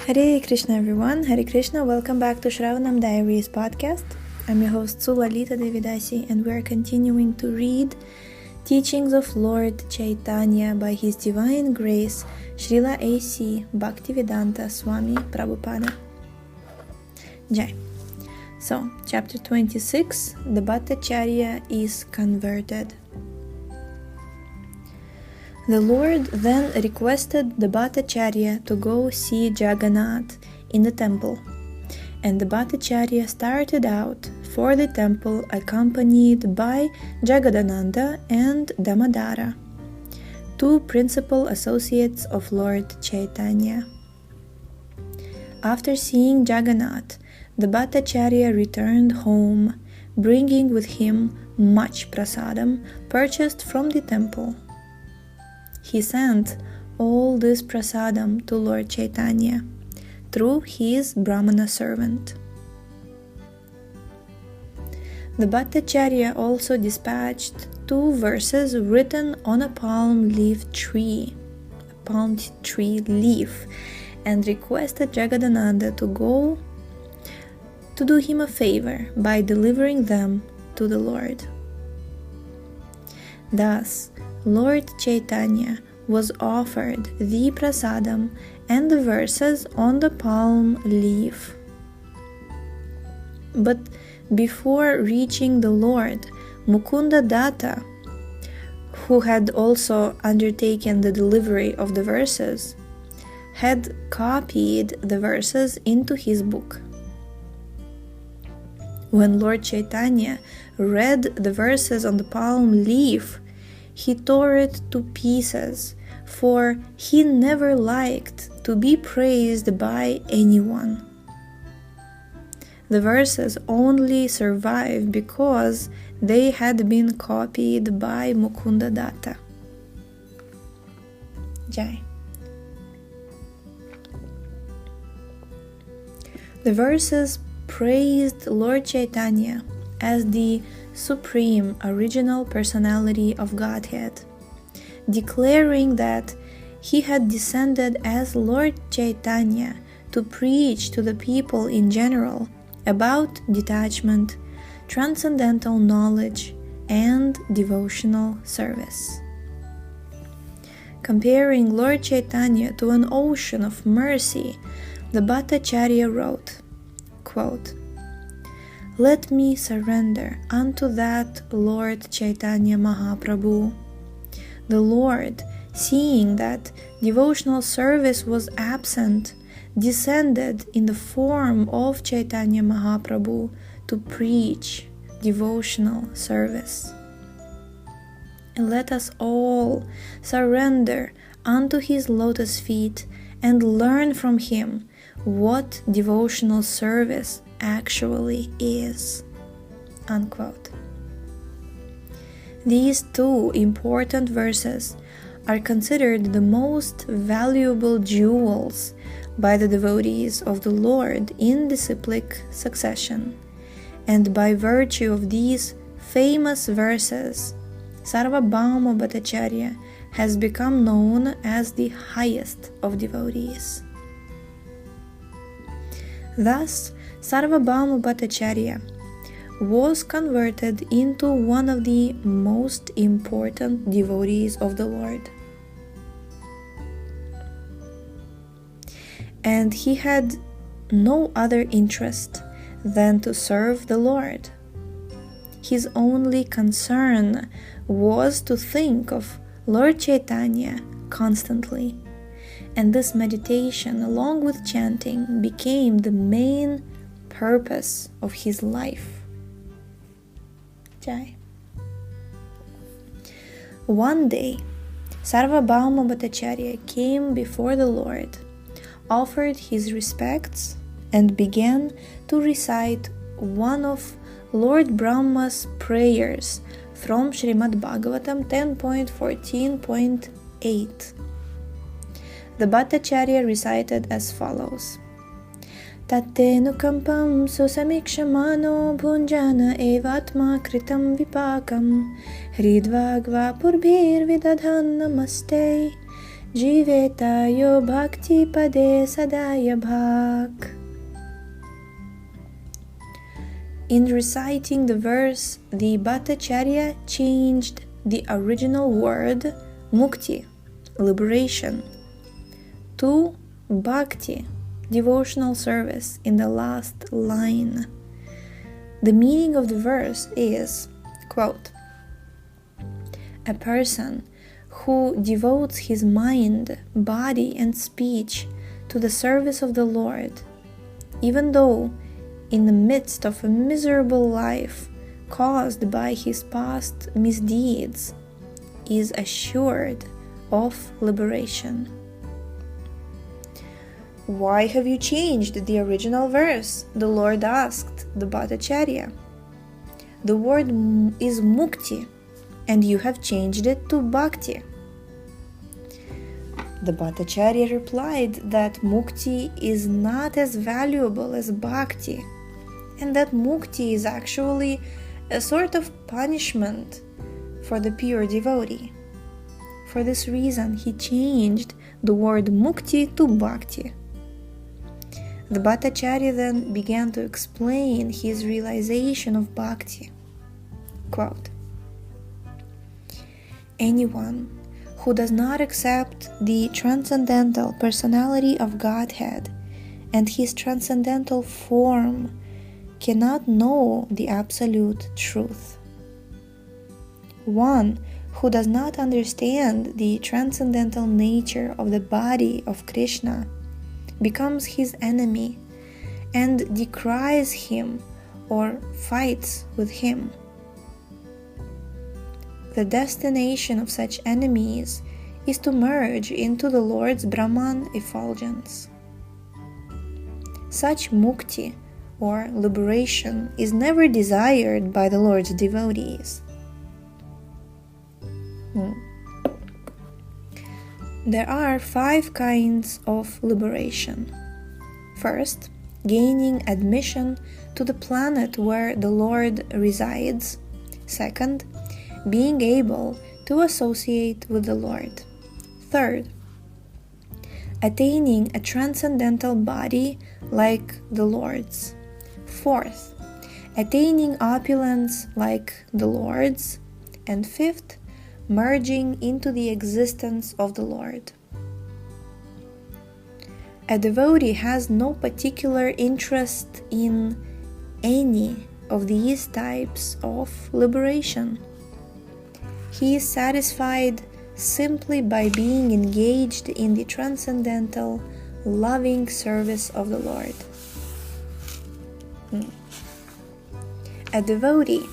Hare Krishna everyone, Hare Krishna, welcome back to Shravanam Diaries podcast. I'm your host Sulalita Devidasi and we're continuing to read teachings of Lord Caitanya by His Divine Grace Srila A.C. Bhaktivedanta Swami Prabhupada. Jai. So, chapter 26, the Bhattacharya is converted. The Lord then requested the Bhattacharya to go see Jagannath in the temple, and the Bhattacharya started out for the temple accompanied by Jagadananda and Damodara, two principal associates of Lord Caitanya. After seeing Jagannath, the Bhattacharya returned home, bringing with him much prasadam purchased from the temple. He sent all this prasadam to Lord Caitanya through his Brahmana servant. The Bhattacharya also dispatched 2 verses written on a palm tree leaf, and requested Jagadananda to go to do him a favor by delivering them to the Lord. Thus, Lord Caitanya was offered the prasadam and the verses on the palm leaf. But before reaching the Lord, Mukunda Datta, who had also undertaken the delivery of the verses, had copied the verses into his book. When Lord Caitanya read the verses on the palm leaf, he tore it to pieces, for he never liked to be praised by anyone. The verses only survive because they had been copied by Mukunda Datta. Jai. The verses praised Lord Caitanya as the Supreme Original Personality of Godhead, declaring that he had descended as Lord Caitanya to preach to the people in general about detachment, transcendental knowledge, and devotional service. Comparing Lord Caitanya to an ocean of mercy, the Bhattacharya wrote, quote, "Let me surrender unto that Lord Chaitanya Mahaprabhu." The Lord, seeing that devotional service was absent, descended in the form of Chaitanya Mahaprabhu to preach devotional service. And let us all surrender unto his lotus feet and learn from him what devotional service actually is. Unquote. These 2 important verses are considered the most valuable jewels by the devotees of the Lord in disciplic succession, and by virtue of these famous verses, Sarvabhauma Bhattacharya has become known as the highest of devotees. Thus, Sarvabhauma Bhattacharya was converted into one of the most important devotees of the Lord. And he had no other interest than to serve the Lord. His only concern was to think of Lord Caitanya constantly, and this meditation, along with chanting, became the main purpose of his life. Jai. One day, Sarvabhauma Bhattacharya came before the Lord, offered his respects, and began to recite one of Lord Brahma's prayers from Srimad Bhagavatam 10.14.8. The Bhattacharya recited as follows: Tattenukampam susamikshamano bhunjana evatma kritam vipakam hridvagva purbhir vidadhan namaste Jivetayo bhakti pade sadaya bhak. In reciting the verse, the Bhattacharya changed the original word mukti, liberation, to bhakti, devotional service, in the last line. The meaning of the verse is, quote, a person who devotes his mind, body, and speech to the service of the Lord, even though in the midst of a miserable life caused by his past misdeeds, is assured of liberation. Why have you changed the original verse? The Lord asked the Bhattacharya. The word is mukti, and you have changed it to bhakti. The Bhattacharya replied that mukti is not as valuable as bhakti, and that mukti is actually a sort of punishment for the pure devotee. For this reason, he changed the word mukti to bhakti. The Bhattacharya then began to explain his realization of bhakti. Quote, anyone who does not accept the transcendental personality of Godhead and his transcendental form cannot know the absolute truth. One who does not understand the transcendental nature of the body of Kṛṣṇa becomes his enemy and decries him or fights with him. The destination of such enemies is to merge into the Lord's Brahman effulgence. Such mukti, or liberation, is never desired by the Lord's devotees. There are 5 kinds of liberation. First, gaining admission to the planet where the Lord resides. Second, being able to associate with the Lord. Third, attaining a transcendental body like the Lord's. Fourth, attaining opulence like the Lord's. And fifth, merging into the existence of the Lord. A devotee has no particular interest in any of these types of liberation. He is satisfied simply by being engaged in the transcendental, loving service of the Lord. A devotee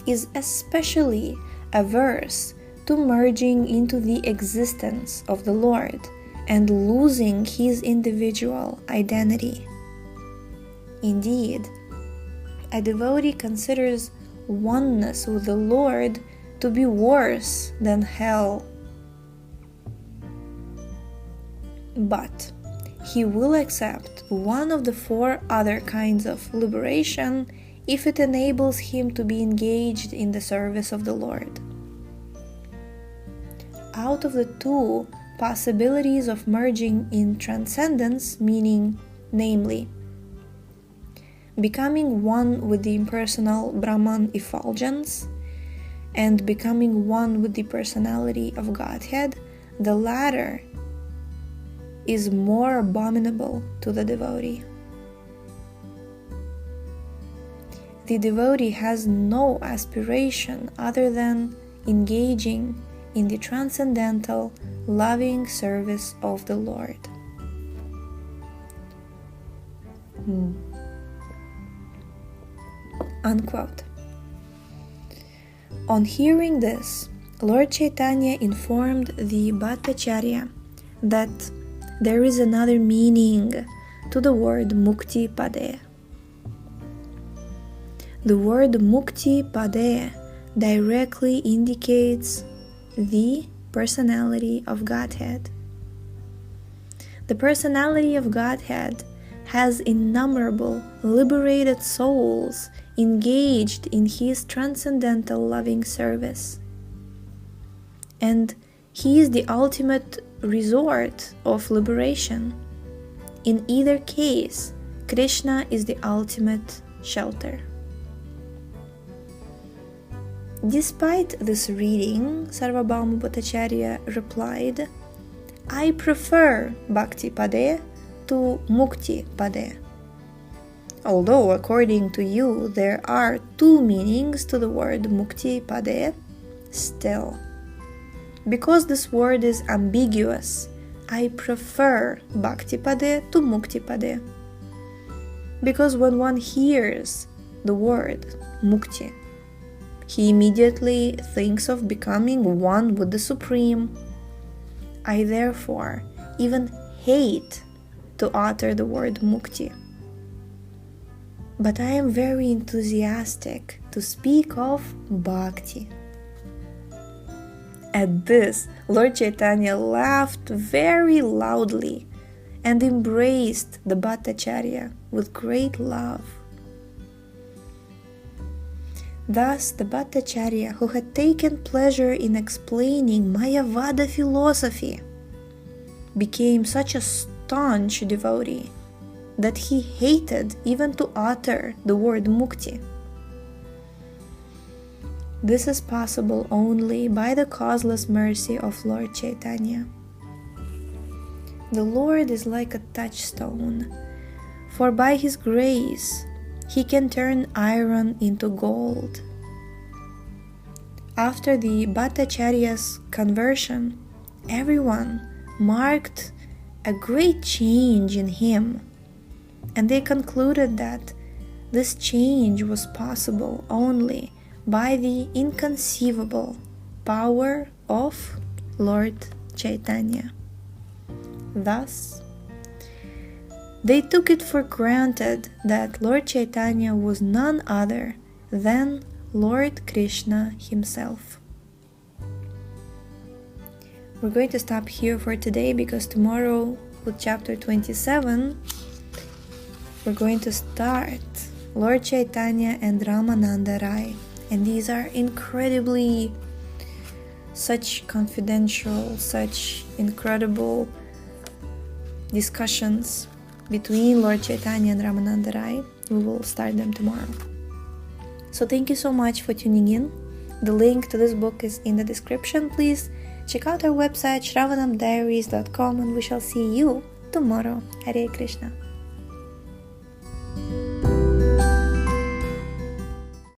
is especially averse to merging into the existence of the Lord and losing his individual identity. Indeed, a devotee considers oneness with the Lord to be worse than hell. But he will accept one of the 4 other kinds of liberation if it enables him to be engaged in the service of the Lord. Out of the 2 possibilities of merging in transcendence, namely, becoming one with the impersonal Brahman effulgence and becoming one with the personality of Godhead, the latter is more abominable to the devotee. The devotee has no aspiration other than engaging in the transcendental, loving service of the Lord. Unquote. On hearing this, Lord Caitanya informed the Bhattacharya that there is another meaning to the word mukti pade. The word mukti pade directly indicates the personality of Godhead. The personality of Godhead has innumerable liberated souls engaged in his transcendental loving service. And he is the ultimate resort of liberation. In either case, Kṛṣṇa is the ultimate shelter. Despite this reading, Sarvabhauma Bhattacharya replied, I prefer Bhakti Pade to Mukti Pade. Although according to you there are two meanings to the word Mukti Pade, still, because this word is ambiguous, I prefer Bhakti Pade to Mukti Pade. Because when one hears the word Mukti, he immediately thinks of becoming one with the Supreme. I therefore even hate to utter the word Mukti. But I am very enthusiastic to speak of Bhakti. At this, Lord Caitanya laughed very loudly and embraced the Bhattacharya with great love. Thus, the Bhattacharya, who had taken pleasure in explaining Mayavada philosophy, became such a staunch devotee that he hated even to utter the word Mukti. This is possible only by the causeless mercy of Lord Caitanya. The Lord is like a touchstone, for by His grace He can turn iron into gold. After the Bhattacharya's conversion, everyone marked a great change in him, and they concluded that this change was possible only by the inconceivable power of Lord Caitanya. Thus, they took it for granted that Lord Caitanya was none other than Lord Kṛṣṇa himself. We're going to stop here for today because tomorrow with chapter 27 we're going to start Lord Caitanya and Ramananda Rai, and these are incredibly such confidential, such incredible discussions between Lord Caitanya and Ramananda Rai. We will start them tomorrow. So thank you so much for tuning in. The link to this book is in the description. Please check out our website shravanamdiaries.com, and we shall see you tomorrow. Hare Krishna.